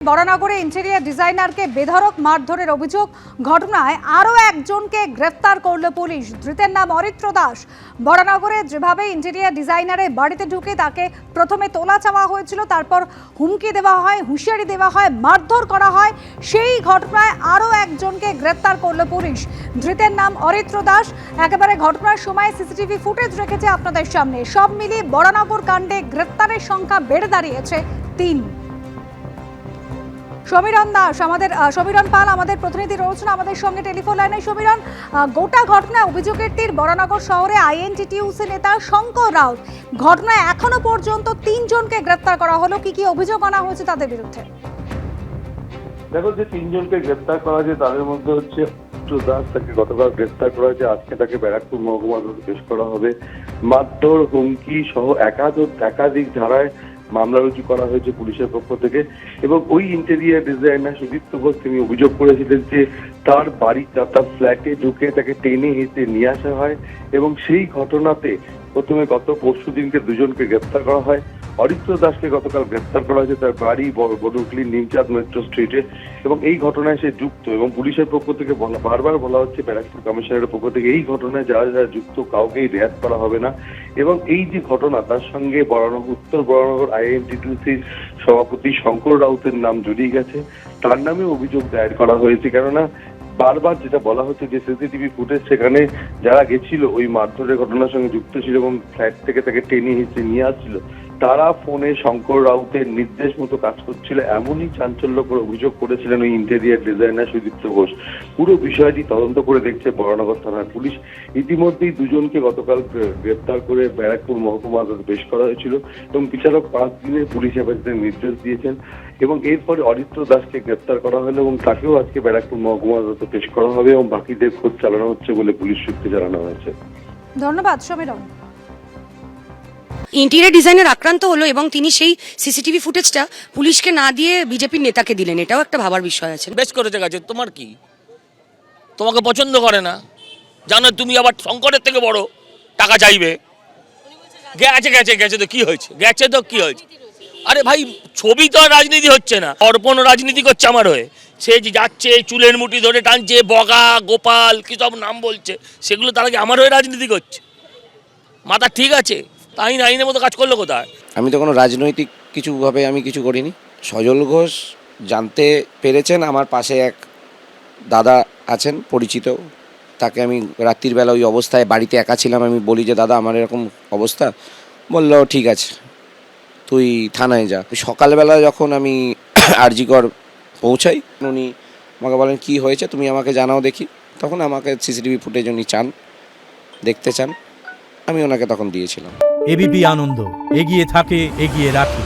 বরানগরে interior ডিজাইনারকে বেধড়ক মারধরের অভিযোগ ঘটনায় আরও একজনকে গ্রেফতার করল পুলিশ। ধৃতের নাম অরিত্র দাস। বরানগরে যেভাবে ইন্টেরিয়ার ডিজাইনারের বাড়িতে ঢুকে তাকে প্রথমে তোলা চাওয়া হয়েছিল, তারপর হুমকি দেওয়া হয়, হুঁশিয়ারি দেওয়া হয়, মারধর করা হয়, সেই ঘটনায় আরও একজনকে গ্রেফতার করল পুলিশ। ধৃতের নাম অরিত্র দাস। একেবারে ঘটনার সময় সিসিটিভি ফুটেজ রেখেছে আপনাদের সামনে। সব মিলিয়ে বরানগর কাণ্ডে গ্রেফতারের সংখ্যা বেড়ে দাঁড়িয়েছে 3। সমীরণ দাস সমীরণ পাল আমাদের প্রতিনিধি রয়েছেন আমাদের সঙ্গে টেলিফোন লাইনে। সমীরণ, গোটা ঘটনায় অভিযোগের তীর বরানগর শহরে আইএনটিটিইউসি নেতা শঙ্কর রাউত। ঘটনায় এখনো পর্যন্ত 3 জনকে গ্রেফতার করা হলো। কি অভিযোগ আনা হয়েছে তাদের বিরুদ্ধে? দেখো, যে 3 জনকে গ্রেফতার করা হয়েছে তাদের মধ্যে হচ্ছে দাস, তাকে গতকাল গ্রেফতার করা হয়েছে। আজকে তাকে ব্যারাকপুর মহকুমা আদালতে পেশ করা হবে। মারধর, হুমকি সহ একাধিক ধারায় মামলা রুজু করা হয়েছে পুলিশের পক্ষ থেকে। এবং ওই ইন্টেরিয়ার ডিজাইনার সুদীপ্ত ঘোষ তিনি অভিযোগ করেছিলেন যে তার তার ফ্ল্যাটে ঢুকে তাকে টেনে হেঁটে নিয়ে আসা হয় এবং সেই ঘটনাতে প্রথমে গত পরশু দিনকে 2 জনকে গ্রেফতার করা হয়। অরিত্র দাসকে গতকাল গ্রেফতার করা হয়েছে তার বাড়ি বদরখালী নিমচাঁদ মেট্রো স্ট্রিটে এবং এই ঘটনায় সে যুক্ত। এবং পুলিশের পক্ষ থেকে বারবার বলা হচ্ছে, ব্যারাকপুর কমিশনারের পক্ষ থেকে, এই ঘটনায় যারা যুক্ত কাউকেই রেয়াত করা হবে না। এবং এই যে ঘটনা, তার সঙ্গে উত্তর বরানগর আইএনটিটিইউসির সভাপতি শঙ্কর রাউতের নাম জড়িয়ে গেছে। তার নামে অভিযোগ দায়ের করা হয়েছে। কেননা বারবার যেটা বলা হচ্ছে যে সিসিটিভি ফুটেজ সেখানে যারা গেছিল ওই মারধরের ঘটনার সঙ্গে যুক্ত ছিল এবং ফ্ল্যাট থেকে তাকে টেনে হিঁচড়ে নিয়ে আসছিল, তারা ফোনে শঙ্কর রাউতের নির্দেশ মতো কাজ করছিল, এমনই চাঞ্চল্যকর অভিযোগ করেছিলেন ওই ইন্টেরিয়ার ডিজাইনার সুদীপ্ত ঘোষ। পুরো বিষয়টি তদন্ত করে দেখছে বরানগর থানার পুলিশ। ইতিমধ্যেই 2 জনকে গতকাল গ্রেপ্তার করে ব্যারাকপুর মহকুমা আদালতে পেশ করা হয়েছিল এবং বিচারক 5 দিনের পুলিশ হেফাজতের নির্দেশ দিয়েছেন। এবং এরপরে অরিত্র দাসকে গ্রেপ্তার করা হলো এবং তাকেও আজকে ব্যারাকপুর মহকুমা আদালতে পেশ করা হবে এবং বাকিদের খোঁজ চালানো হচ্ছে বলে পুলিশ সূত্রে জানানো হয়েছে। ধন্যবাদ সমীরণ। ইন্টেরিয়ার ডিজাইনার আক্রান্ত হলো এবং তিনি সেই সিসিটিভি ফুটেজটা পুলিশকে না দিয়ে বিজেপির নেতাকে দিলেন, এটাও একটা ভাবার বিষয় আছে। বেশ করেছে গেছে, তোমার কি, তোমাকে পছন্দ করে না জানো, তুমি আবার শঙ্করের থেকে বড় টাকা চাইবে। গেছে তো কি হয়েছে? আরে ভাই, ছবি তো আর রাজনীতি হচ্ছে না, অর্পণ রাজনীতি করছে আমার হয়ে। সে যে যাচ্ছে চুলের মুঠি ধরে টানছে, বগা গোপাল কি সব নাম বলছে, সেগুলো তার আগে আমার হয়ে রাজনীতি করছে। মাথা ঠিক আছে? আইনের মতো কাজ করলো কোথায়? আমি তো কোনো রাজনৈতিক কিছুভাবে আমি কিছু করিনি। সজল ঘোষ জানতে পেরেছেন, আমার পাশে এক দাদা আছেন পরিচিত, তাকে আমি রাত্রির বেলা ওই অবস্থায় বাড়িতে একা ছিলাম, আমি বলি যে দাদা আমার এরকম অবস্থা, বললো ঠিক আছে তুই থানায় যা। সকালবেলা যখন আমি আরজিকর পৌঁছাই, উনি আমাকে বলেন কি হয়েছে তুমি আমাকে জানাও দেখি। তখন আমাকে সিসিটিভি ফুটেজ উনি দেখতে চান, আমি ওনাকে তখন দিয়েছিলাম। এবিপি আনন্দ, এগিয়ে থাকে, এগিয়ে রাখে।